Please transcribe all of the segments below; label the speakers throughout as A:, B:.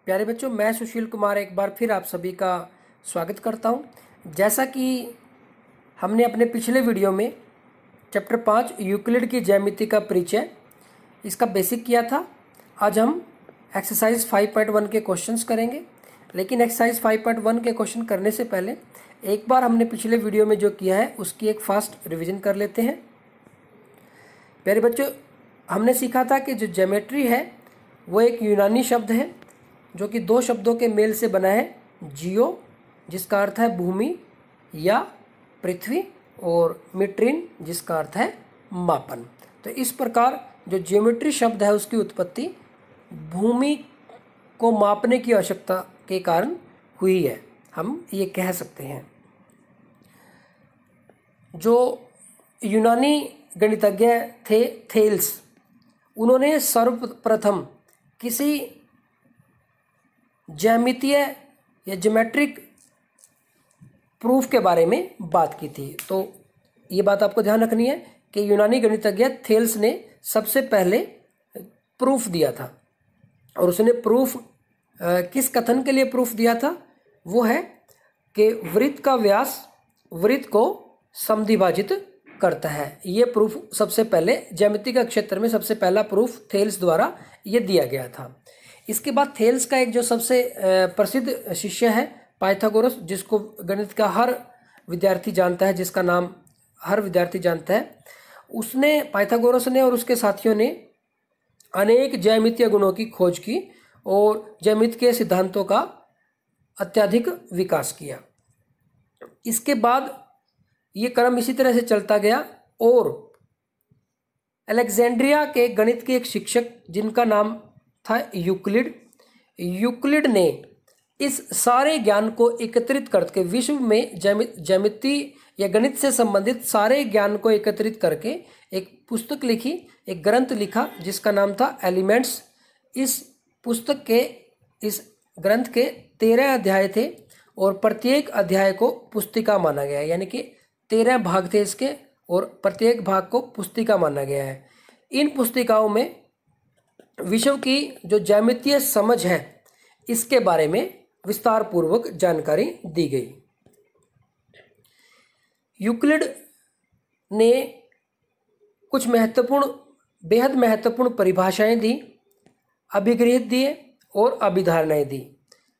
A: प्यारे बच्चों, मैं सुशील कुमार एक बार फिर आप सभी का स्वागत करता हूं। जैसा कि हमने अपने पिछले वीडियो में चैप्टर 5 यूक्लिड की ज्यामिति का परिचय इसका बेसिक किया था। आज हम एक्सरसाइज 5.1 के क्वेश्चंस करेंगे, लेकिन एक्सरसाइज 5.1 के क्वेश्चन करने से पहले एक बार हमने पिछले वीडियो में जो किया है उसकी एक फास्ट रिविजन कर लेते हैं। प्यारे बच्चों, हमने सीखा था कि जो ज्योमेट्री है वो एक यूनानी शब्द है जो कि दो शब्दों के मेल से बना है। जियो जिसका अर्थ है भूमि या पृथ्वी, और मीट्रिन जिसका अर्थ है मापन। तो इस प्रकार जो ज्योमेट्री शब्द है उसकी उत्पत्ति भूमि को मापने की आवश्यकता के कारण हुई है, हम ये कह सकते हैं। जो यूनानी गणितज्ञ थे थेल्स, उन्होंने सर्वप्रथम किसी ज्यामितीय या ज्योमेट्रिक प्रूफ के बारे में बात की थी। तो ये बात आपको ध्यान रखनी है कि यूनानी गणितज्ञ थेल्स ने सबसे पहले प्रूफ दिया था, और उसने प्रूफ किस कथन के लिए प्रूफ दिया था? वो है कि वृत्त का व्यास वृत्त को समद्विभाजित करता है। ये प्रूफ सबसे पहले ज्यामिति का क्षेत्र में सबसे पहला प्रूफ थेल्स द्वारा ये दिया गया था। इसके बाद थेल्स का एक जो सबसे प्रसिद्ध शिष्य है पाइथागोरस, जिसको गणित का हर विद्यार्थी जानता है, जिसका नाम हर विद्यार्थी जानता है, उसने पाइथागोरस ने और उसके साथियों ने अनेक ज्यामितीय गुणों की खोज की और ज्यामिति के सिद्धांतों का अत्यधिक विकास किया। इसके बाद ये क्रम इसी तरह से चलता गया और अलेक्जेंड्रिया के गणित के एक शिक्षक जिनका नाम था यूक्लिड ने इस सारे ज्ञान को एकत्रित करके विश्व में ज्यामिति या गणित से संबंधित सारे ज्ञान को एकत्रित करके एक पुस्तक लिखी, एक ग्रंथ लिखा जिसका नाम था एलिमेंट्स। इस पुस्तक के इस ग्रंथ के 13 अध्याय थे और प्रत्येक अध्याय को पुस्तिका माना गया है, यानी कि 13 भाग थे इसके और प्रत्येक भाग को पुस्तिका माना गया है। इन पुस्तिकाओं में विश्व की जो ज्यामितीय समझ है इसके बारे में विस्तार पूर्वक जानकारी दी गई। यूक्लिड ने कुछ बेहद महत्वपूर्ण परिभाषाएं दी, अभिगृहित दिए और अभिधारणाएं दी।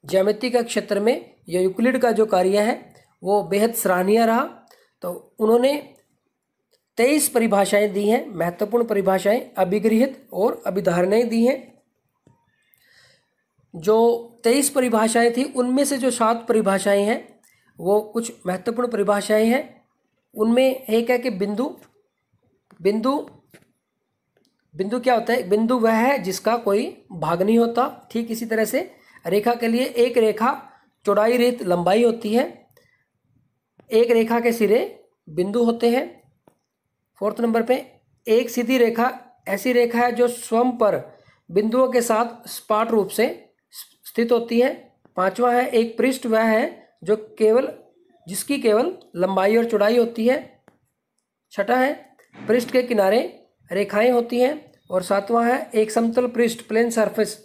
A: ज्यामिति का क्षेत्र में यूक्लिड का जो कार्य है वो बेहद सराहनीय रहा। तो उन्होंने 23 परिभाषाएं दी हैं, महत्वपूर्ण परिभाषाएं, अभिगृहित और अभिधारणाएं दी हैं। जो 23 परिभाषाएं थी उनमें से जो 7 परिभाषाएं हैं वो कुछ महत्वपूर्ण परिभाषाएं हैं। उनमें एक है कि बिंदु क्या होता है? बिंदु वह है जिसका कोई भाग नहीं होता। ठीक इसी तरह से रेखा के लिए एक रेखा चौड़ाई रहित लंबाई होती है, एक रेखा के सिरे बिंदु होते हैं। 4th नंबर पे एक सीधी रेखा ऐसी रेखा है जो स्वयं पर बिंदुओं के साथ सपाट रूप से स्थित होती है। 5वां है एक पृष्ठ वह है जो जिसकी केवल लंबाई और चौड़ाई होती है। 6वां है पृष्ठ के किनारे रेखाएं होती हैं। और 7वां है एक समतल पृष्ठ, प्लेन सरफेस,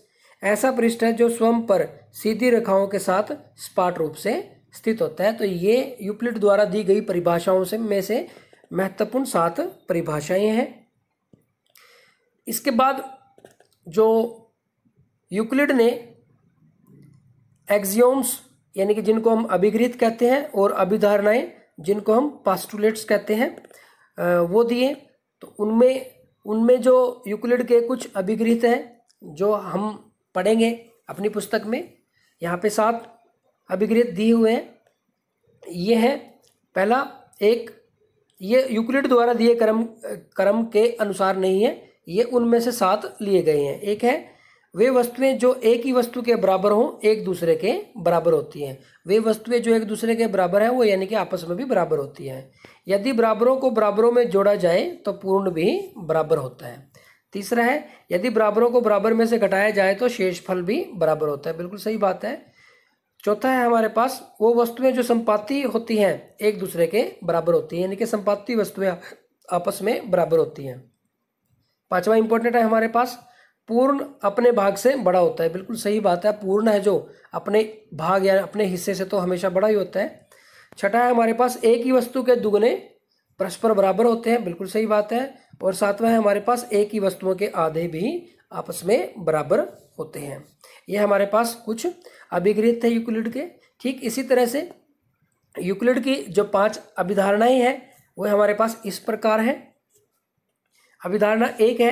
A: ऐसा पृष्ठ है जो स्वयं पर सीधी रेखाओं के साथ सपाट रूप से स्थित होता है। तो ये यूक्लिड द्वारा दी गई परिभाषाओं में से महत्वपूर्ण 7 परिभाषाएं हैं। इसके बाद जो यूक्लिड ने एक्सियोम्स, यानी कि जिनको हम अभिगृहित कहते हैं, और अभिधारणाएं जिनको हम पास्टुलेट्स कहते हैं, वो दिए। तो उनमें जो यूक्लिड के कुछ अभिगृहित हैं जो हम पढ़ेंगे अपनी पुस्तक में। यहाँ पे 7 अभिगृहित दिए हुए हैं। ये है पहला, एक ये यूक्लिड द्वारा दिए क्रम के अनुसार नहीं है, ये उनमें से 7 लिए गए हैं। एक है वे वस्तुएं जो एक ही वस्तु के बराबर हों एक दूसरे के बराबर होती हैं। वे वस्तुएं जो एक दूसरे के बराबर हैं वो यानी कि आपस में भी बराबर होती हैं। यदि बराबरों को बराबरों में जोड़ा जाए तो पूर्ण भी बराबर होता है। तीसरा है यदि बराबरों को बराबर में से घटाया जाए तो शेषफल भी बराबर होता है। बिल्कुल सही बात है। चौथा है हमारे पास वो वस्तुएं जो संपाती होती हैं एक दूसरे के बराबर होती हैं, यानी कि संपाती वस्तुएं आपस में बराबर होती हैं। 5वां इंपॉर्टेंट है हमारे पास पूर्ण अपने भाग से बड़ा होता है। बिल्कुल सही बात है, पूर्ण है जो अपने भाग या अपने हिस्से से तो हमेशा बड़ा ही होता है। छठा है हमारे पास एक ही वस्तु के दुगने परस्पर बराबर होते हैं। बिल्कुल सही बात है। और सातवां है हमारे पास एक ही वस्तुओं के आधे भी आपस में बराबर होते हैं। ये हमारे पास कुछ अभिगृहित थे यूक्लिड के। ठीक इसी तरह से यूक्लिड की जो 5 अभिधारणाएं हैं वो हमारे पास इस प्रकार है। अभिधारणा 1 है,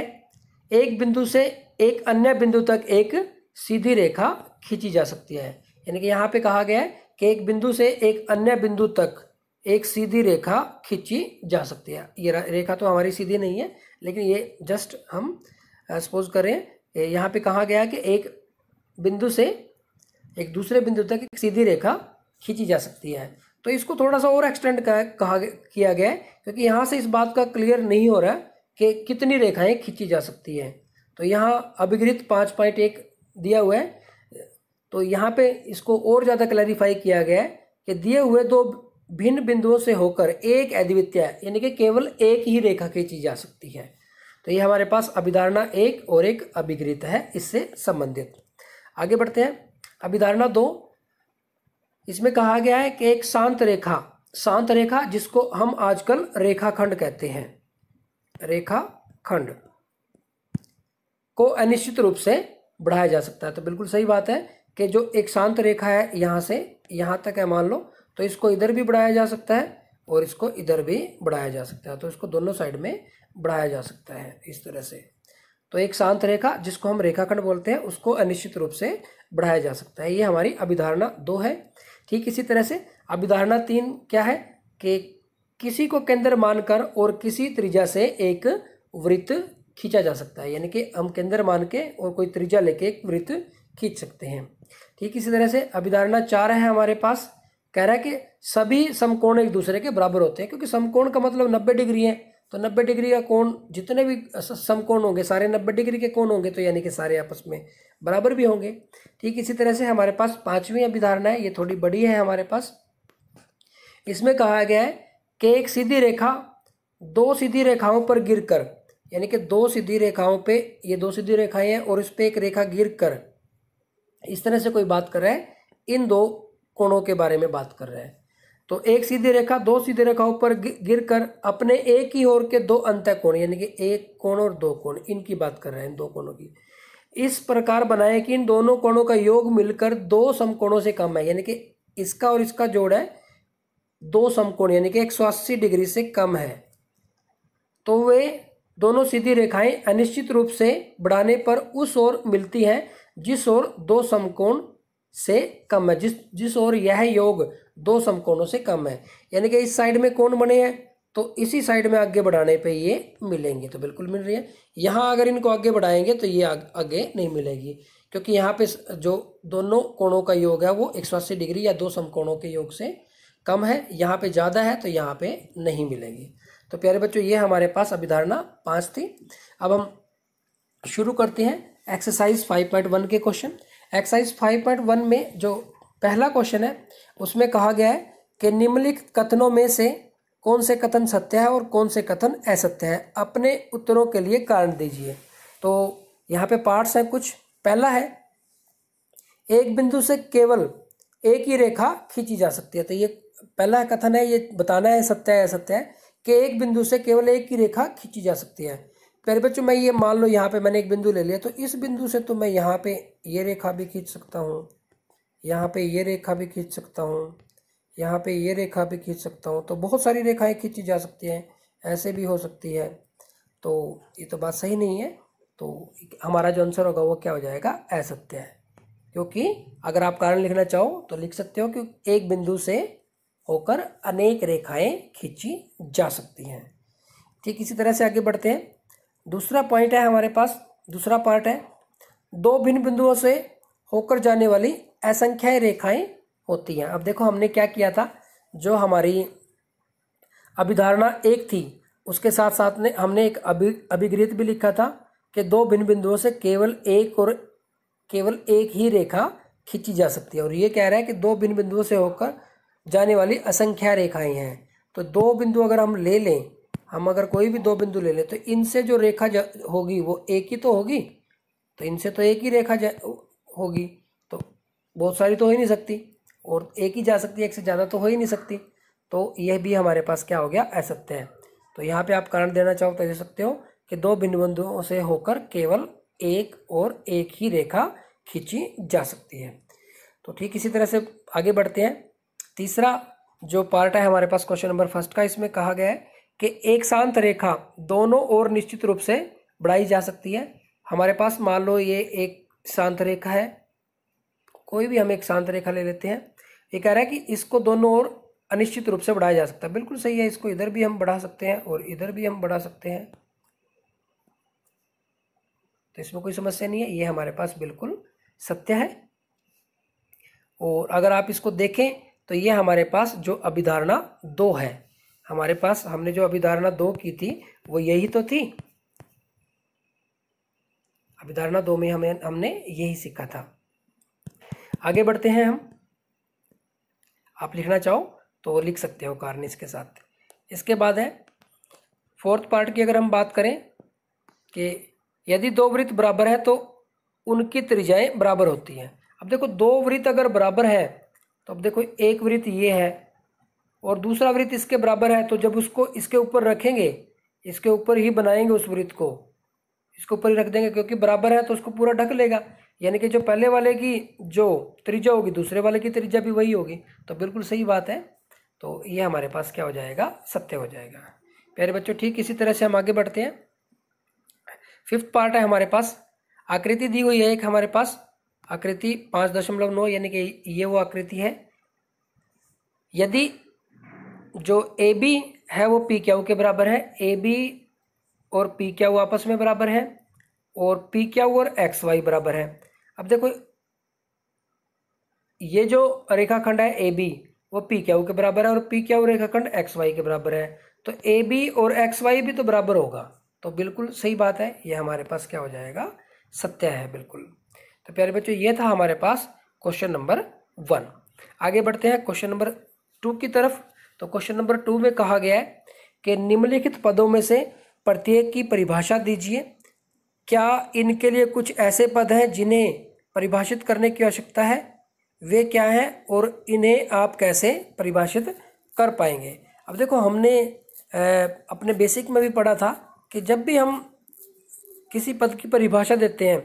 A: एक बिंदु से एक अन्य बिंदु तक एक सीधी रेखा खींची जा सकती है। यानी कि यहाँ पे कहा गया है कि एक बिंदु से एक अन्य बिंदु तक एक सीधी रेखा खींची जा सकती है। ये रेखा तो हमारी सीधी नहीं है, लेकिन ये जस्ट हम सपोज करें यहाँ पे कहा गया है कि एक बिंदु से एक दूसरे बिंदु तक एक सीधी रेखा खींची जा सकती है। तो इसको थोड़ा सा और एक्सटेंड किया गया है, क्योंकि यहाँ से इस बात का क्लियर नहीं हो रहा कि कितनी रेखाएं खींची जा सकती है। तो यहाँ अभिगृहित 5.1 दिया हुआ है, तो यहाँ पे इसको और ज़्यादा क्लैरिफाई किया गया है कि दिए हुए दो भिन्न बिंदुओं से होकर एक अद्वितीय यानी कि केवल एक ही रेखा खींची जा सकती है। तो ये हमारे पास अभिधारणा 1 और एक अभिगृहित है इससे संबंधित। आगे बढ़ते हैं। अभिधारणा 2, इसमें कहा गया है कि एक शांत रेखा जिसको हम आजकल रेखाखंड कहते हैं, रेखाखंड को अनिश्चित रूप से बढ़ाया जा सकता है। तो बिल्कुल सही बात है कि जो एक शांत रेखा है यहाँ से यहाँ तक है मान लो, तो इसको इधर भी बढ़ाया जा सकता है और इसको इधर भी बढ़ाया जा सकता है। तो इसको दोनों साइड में बढ़ाया जा सकता है इस तरह से। तो एक शांत रेखा जिसको हम रेखाखंड बोलते हैं उसको अनिश्चित रूप से बढ़ाया जा सकता है। ये हमारी अभिधारणा 2 है। ठीक इसी तरह से अभिधारणा 3 क्या है कि किसी को केंद्र मानकर और किसी त्रिज्या से एक वृत्त खींचा जा सकता है। यानी कि हम केंद्र मान के और कोई त्रिज्या लेके एक वृत्त खींच सकते हैं। ठीक इसी तरह से अभिधारणा 4 है हमारे पास, कह रहा है कि सभी समकोण एक दूसरे के बराबर होते हैं, क्योंकि समकोण का मतलब 90 डिग्री है। तो 90 डिग्री का कोण, जितने भी समकोण होंगे सारे 90 डिग्री के कोण होंगे, तो यानी कि सारे आपस में बराबर भी होंगे। ठीक इसी तरह से हमारे पास 5वीं अभिधारणा है, ये थोड़ी बड़ी है हमारे पास। इसमें कहा गया है कि एक सीधी रेखा 2 सीधी रेखाओं पर गिरकर, यानी कि 2 सीधी रेखाओं पे, ये 2 सीधी रेखाएं हैं और इस पे एक रेखा गिरकर, इस तरह से कोई बात कर रहा है, इन 2 कोणों के बारे में बात कर रहा है। तो एक सीधी रेखा 2 सीधी रेखाओं पर गिरकर अपने एक ही ओर के 2 अंतः कोण, यानी कि एक कोण और 2 कोण, इनकी बात कर रहे हैं, इन 2 कोणों की, इस प्रकार बनाए कि इन दोनों कोणों का योग मिलकर 2 समकोणों से कम है। यानी कि इसका और इसका जोड़ है 2 समकोण, यानी कि 180 डिग्री से कम है। तो वे दोनों सीधी रेखाएं अनिश्चित रूप से बढ़ाने पर उस ओर मिलती हैं जिस ओर 2 समकोण से कम है, जिस ओर यह योग 2 समकोणों से कम है। यानी कि इस साइड में कोण बने हैं तो इसी साइड में आगे बढ़ाने पे ये मिलेंगे, तो बिल्कुल मिल रही है। यहाँ अगर इनको आगे बढ़ाएंगे तो ये आगे नहीं मिलेगी, क्योंकि यहाँ पे जो दोनों कोणों का योग है वो 180 डिग्री या 2 समकोणों के योग से कम है, यहाँ पे ज़्यादा है तो यहाँ पे नहीं मिलेगी। तो प्यारे बच्चों, ये हमारे पास अभिधारणा 5 थी। अब हम शुरू करते हैं एक्सरसाइज 5.1 के क्वेश्चन। एक्सरसाइज 5.1 में जो पहला क्वेश्चन है उसमें कहा गया है कि निम्नलिखित कथनों में से कौन से कथन सत्य है और कौन से कथन असत्य है, अपने उत्तरों के लिए कारण दीजिए। तो यहाँ पे पार्ट्स हैं कुछ। पहला है एक बिंदु से केवल एक ही रेखा खींची जा सकती है। तो ये पहला कथन है, ये बताना है सत्य है असत्य है कि एक बिंदु से केवल एक ही रेखा खींची जा सकती है। प्यारे बच्चों, मैं ये मान लो यहाँ पे मैंने एक बिंदु ले लिया, तो इस बिंदु से तो मैं यहाँ पे ये रेखा भी खींच सकता हूँ, यहाँ पे ये रेखा भी खींच सकता हूँ, यहाँ पे ये रेखा भी खींच सकता हूँ। तो बहुत सारी रेखाएं खींची जा सकती हैं, ऐसे भी हो सकती है। तो ये तो बात सही नहीं है, तो हमारा जो आंसर होगा वो क्या हो जाएगा, असत्य है। क्योंकि अगर आप कारण लिखना चाहो तो लिख सकते हो कि एक बिंदु से होकर अनेक रेखाएं खींची जा सकती हैं। ठीक इसी तरह से आगे बढ़ते हैं। दूसरा पॉइंट है हमारे पास, दूसरा पार्ट है 2 भिन्न बिंदुओं से होकर जाने वाली असंख्याय रेखाएं होती हैं। अब देखो हमने क्या किया था, जो हमारी अभिधारणा 1 थी उसके साथ साथ में हमने एक अभिगृहित भी लिखा था कि 2 भिन्न बिंदुओं से केवल एक ही रेखा खींची जा सकती है। और ये कह रहा है कि 2 भिन्न बिंदुओं से होकर जाने वाली असंख्याय रेखाएं हैं। तो 2 बिंदु अगर हम ले लें, हम अगर कोई भी 2 बिंदु ले लें, तो इनसे जो रेखा होगी वो एक ही तो होगी, तो इनसे तो एक ही रेखा होगी, तो बहुत सारी तो हो ही नहीं सकती, और एक ही जा सकती है, एक से ज़्यादा तो हो ही नहीं सकती। तो यह भी हमारे पास क्या हो गया, असत्य है। तो यहाँ पे आप कारण देना चाहो तो दे सकते हो कि दो भिन्न बिंदुओं से होकर केवल एक और एक ही रेखा खींची जा सकती है। तो ठीक इसी तरह से आगे बढ़ते हैं। तीसरा जो पार्ट है हमारे पास क्वेश्चन नंबर फर्स्ट का, इसमें कहा गया है कि एक शांत रेखा दोनों ओर निश्चित रूप से बढ़ाई जा सकती है। हमारे पास मान लो ये एक शांत रेखा है, कोई भी हम एक शांत रेखा ले लेते हैं। ये कह रहा है कि इसको दोनों ओर अनिश्चित रूप से बढ़ाया जा सकता है। बिल्कुल सही है, इसको इधर भी हम बढ़ा सकते हैं और इधर भी हम बढ़ा सकते हैं, तो इसमें कोई समस्या नहीं है, ये हमारे पास बिल्कुल सत्य है। और अगर आप इसको देखें तो ये हमारे पास जो अभिधारणा 2 है, हमारे पास हमने जो अभिधारणा 2 की थी वो यही तो थी। अभिधारणा 2 में हमने यही सीखा था। आगे बढ़ते हैं हम। आप लिखना चाहो तो लिख सकते हो कारण इसके साथ। इसके बाद है फोर्थ पार्ट की, अगर हम बात करें कि यदि दो वृत्त बराबर है तो उनकी त्रिज्याएं बराबर होती हैं। अब देखो दो वृत्त अगर बराबर है तो अब देखो एक वृत्त ये है और दूसरा वृत्त इसके बराबर है, तो जब उसको इसके ऊपर रखेंगे, इसके ऊपर ही बनाएंगे उस वृत्त को, इसके ऊपर ही रख देंगे क्योंकि बराबर है तो उसको पूरा ढक लेगा। यानी कि जो पहले वाले की जो त्रिज्या होगी दूसरे वाले की त्रिज्या भी वही होगी, तो बिल्कुल सही बात है। तो ये हमारे पास क्या हो जाएगा, सत्य हो जाएगा। प्यारे बच्चों ठीक इसी तरह से हम आगे बढ़ते हैं। फिफ्थ पार्ट है हमारे पास, आकृति दी हुई है एक हमारे पास, आकृति 5.9, यानी कि ये वो आकृति है। यदि जो ए बी है वो पी क्यू के बराबर है, ए बी और पी क्यू आपस में बराबर है, और पी क्यू और एक्स वाई बराबर है। अब देखो ये जो रेखाखंड है ए बी वो पी क्यू के बराबर है और पी क्यू रेखाखंड एक्स वाई के बराबर है, तो ए बी और एक्स वाई भी तो बराबर होगा, तो बिल्कुल सही बात है, ये हमारे पास क्या हो जाएगा, सत्य है बिल्कुल। तो प्यारे बच्चों ये था हमारे पास क्वेश्चन नंबर 1। आगे बढ़ते हैं क्वेश्चन नंबर 2 की तरफ। तो क्वेश्चन नंबर 2 में कहा गया है कि निम्नलिखित पदों में से प्रत्येक की परिभाषा दीजिए। क्या इनके लिए कुछ ऐसे पद हैं जिन्हें परिभाषित करने की आवश्यकता है, वे क्या हैं और इन्हें आप कैसे परिभाषित कर पाएंगे। अब देखो हमने अपने बेसिक में भी पढ़ा था कि जब भी हम किसी पद की परिभाषा देते हैं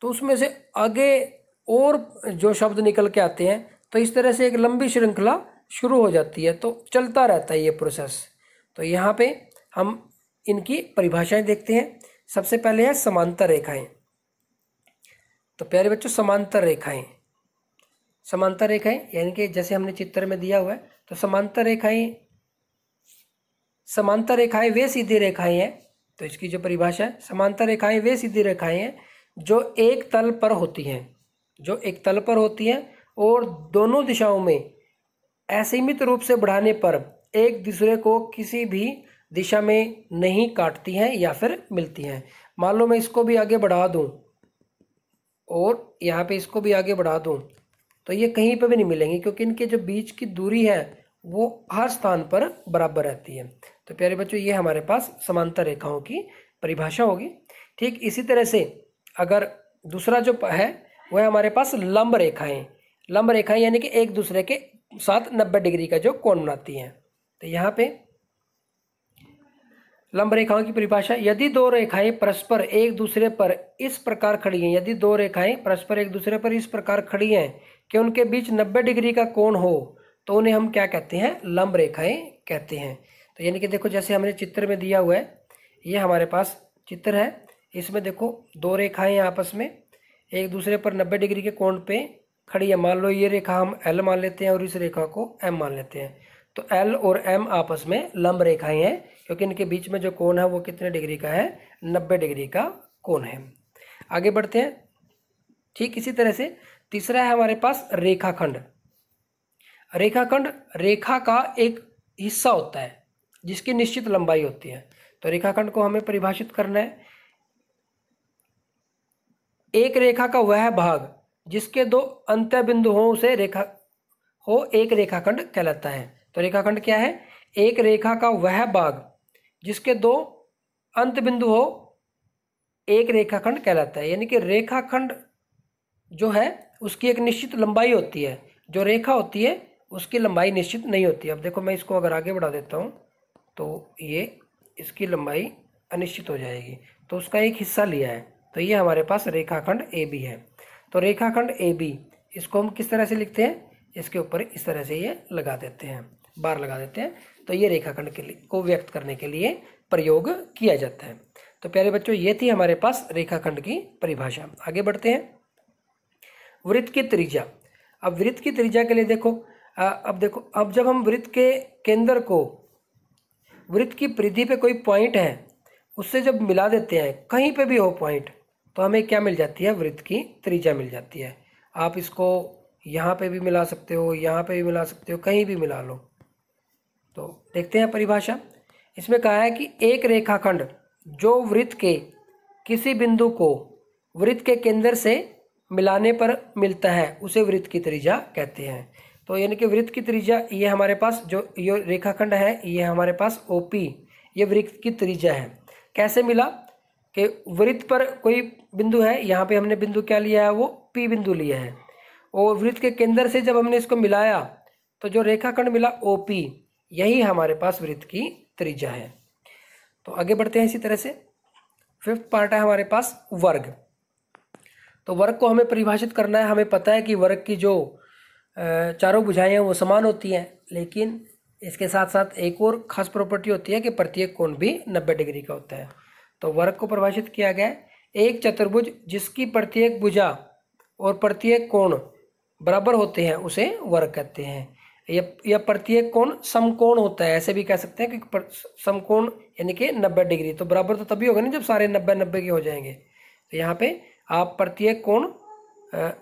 A: तो उसमें से आगे और जो शब्द निकल के आते हैं, तो इस तरह से एक लंबी श्रृंखला शुरू हो जाती है, तो चलता रहता है ये प्रोसेस। तो यहाँ पे हम इनकी परिभाषाएं देखते हैं। सबसे पहले है समांतर रेखाएं। तो प्यारे बच्चों समांतर रेखाएं, समांतर रेखाएं यानी कि जैसे हमने चित्र में दिया हुआ है, तो समांतर रेखाएं वे सीधी रेखाएं हैं। तो इसकी जो परिभाषा है, समांतर रेखाएं वे सीधी रेखाएं हैं जो एक तल पर होती हैं, जो एक तल पर होती हैं और दोनों दिशाओं में असीमित रूप से बढ़ाने पर एक दूसरे को किसी भी दिशा में नहीं काटती हैं या फिर मिलती हैं। मान लो मैं इसको भी आगे बढ़ा दूं और यहाँ पे इसको भी आगे बढ़ा दूं, तो ये कहीं पर भी नहीं मिलेंगी क्योंकि इनके जो बीच की दूरी है वो हर स्थान पर बराबर रहती है। तो प्यारे बच्चों ये हमारे पास समांतर रेखाओं की परिभाषा होगी। ठीक इसी तरह से अगर दूसरा जो है वह है हमारे पास लंब रेखाएं। लंब रेखाएं यानी कि एक दूसरे के साथ 90 डिग्री का जो कोण बनाती हैं। तो यहाँ पे लंब रेखाओं की परिभाषा, यदि दो रेखाएं परस्पर एक दूसरे पर इस प्रकार खड़ी हैं, यदि दो रेखाएं परस्पर एक दूसरे पर इस प्रकार खड़ी हैं कि उनके बीच 90 डिग्री का कोण हो, तो उन्हें हम क्या कहते हैं, लंब रेखाएं कहते हैं। तो यानी कि देखो जैसे हमने चित्र में दिया हुआ है, ये हमारे पास चित्र है, इसमें देखो दो रेखाएं आपस में एक दूसरे पर 90 डिग्री के कोण पे खड़ी है। मान लो ये रेखा हम L मान लेते हैं और इस रेखा को M मान लेते हैं, तो L और M आपस में लंब रेखाएं हैं क्योंकि इनके बीच में जो कोण है वो कितने डिग्री का है, 90 डिग्री का कोण है। आगे बढ़ते हैं। ठीक इसी तरह से तीसरा है हमारे पास रेखाखंड। रेखाखंड रेखा का एक हिस्सा होता है जिसकी निश्चित लंबाई होती है। तो रेखाखंड को हमें परिभाषित करना है, एक रेखा का वह भाग जिसके दो अंत्य बिंदुओं से रेखा हो एक रेखाखंड कहलाता है। तो रेखाखंड क्या है, एक रेखा का वह भाग जिसके दो अंत बिंदु हो एक रेखाखंड कहलाता है। यानी कि रेखाखंड जो है उसकी एक निश्चित लंबाई होती है, जो रेखा होती है उसकी लंबाई निश्चित नहीं होती। अब देखो मैं इसको अगर आगे बढ़ा देता हूँ तो ये इसकी लंबाई अनिश्चित हो जाएगी, तो उसका एक हिस्सा लिया है, तो ये हमारे पास रेखाखंड ए बी है। तो रेखाखंड ए बी, इसको हम किस तरह से लिखते हैं, इसके ऊपर इस तरह से ये लगा देते हैं, बार लगा देते हैं, तो ये रेखाखंड के लिए को व्यक्त करने के लिए प्रयोग किया जाता है। तो प्यारे बच्चों, ये थी हमारे पास रेखाखंड की परिभाषा। आगे बढ़ते हैं। वृत्त की त्रिज्या। अब वृत्त की त्रिज्या के लिए देखो, अब जब हम वृत्त के केंद्र को वृत्त की परिधि पे कोई पॉइंट है उससे जब मिला देते हैं, कहीं पे भी हो पॉइंट, तो हमें क्या मिल जाती है, वृत्त की त्रिज्या मिल जाती है। आप इसको यहाँ पे भी मिला सकते हो, यहाँ पे भी मिला सकते हो, कहीं भी मिला लो। तो देखते हैं परिभाषा। इसमें कहा है कि एक रेखाखंड जो वृत्त के किसी बिंदु को वृत्त के केंद्र से मिलाने पर मिलता है उसे वृत्त की त्रिज्या कहते हैं। तो यानी कि वृत्त की त्रिज्या, ये हमारे पास जो ये रेखाखंड है, ये हमारे पास OP, ये वृत्त की त्रिज्या है। कैसे मिला कि वृत्त पर कोई बिंदु है, यहाँ पे हमने बिंदु क्या लिया है, वो P बिंदु लिया है, और वृत्त के केंद्र से जब हमने इसको मिलाया तो जो रेखाखंड मिला OP, यही हमारे पास वृत्त की त्रिज्या है। तो आगे बढ़ते हैं इसी तरह से। 5th पार्ट है हमारे पास वर्ग। तो वर्ग को हमें परिभाषित करना है। हमें पता है कि वर्ग की जो चारों भुजाएं हैं वो समान होती हैं, लेकिन इसके साथ साथ एक और खास प्रॉपर्टी होती है कि प्रत्येक कोण भी 90 डिग्री का होता है। तो वर्ग को परिभाषित किया गया है, एक चतुर्भुज जिसकी प्रत्येक भुजा और प्रत्येक कोण बराबर होते हैं उसे वर्ग कहते हैं। या प्रत्येक कोण समकोण होता है, ऐसे भी कह सकते हैं कि समकोण यानी कि 90 डिग्री। तो बराबर तो तभी होगा नहीं जब सारे 90-90 के हो जाएंगे। तो यहाँ पे आप प्रत्येक कोण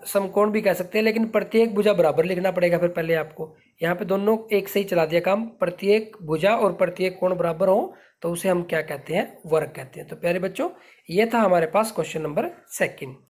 A: समकोण भी कह सकते हैं, लेकिन प्रत्येक भुजा बराबर लिखना पड़ेगा फिर पहले आपको। यहाँ पे दोनों एक से ही चला दिया काम, प्रत्येक भुजा और प्रत्येक कोण बराबर हो तो उसे हम क्या कहते हैं, वर्ग कहते हैं। तो प्यारे बच्चों, ये था हमारे पास क्वेश्चन नंबर 2।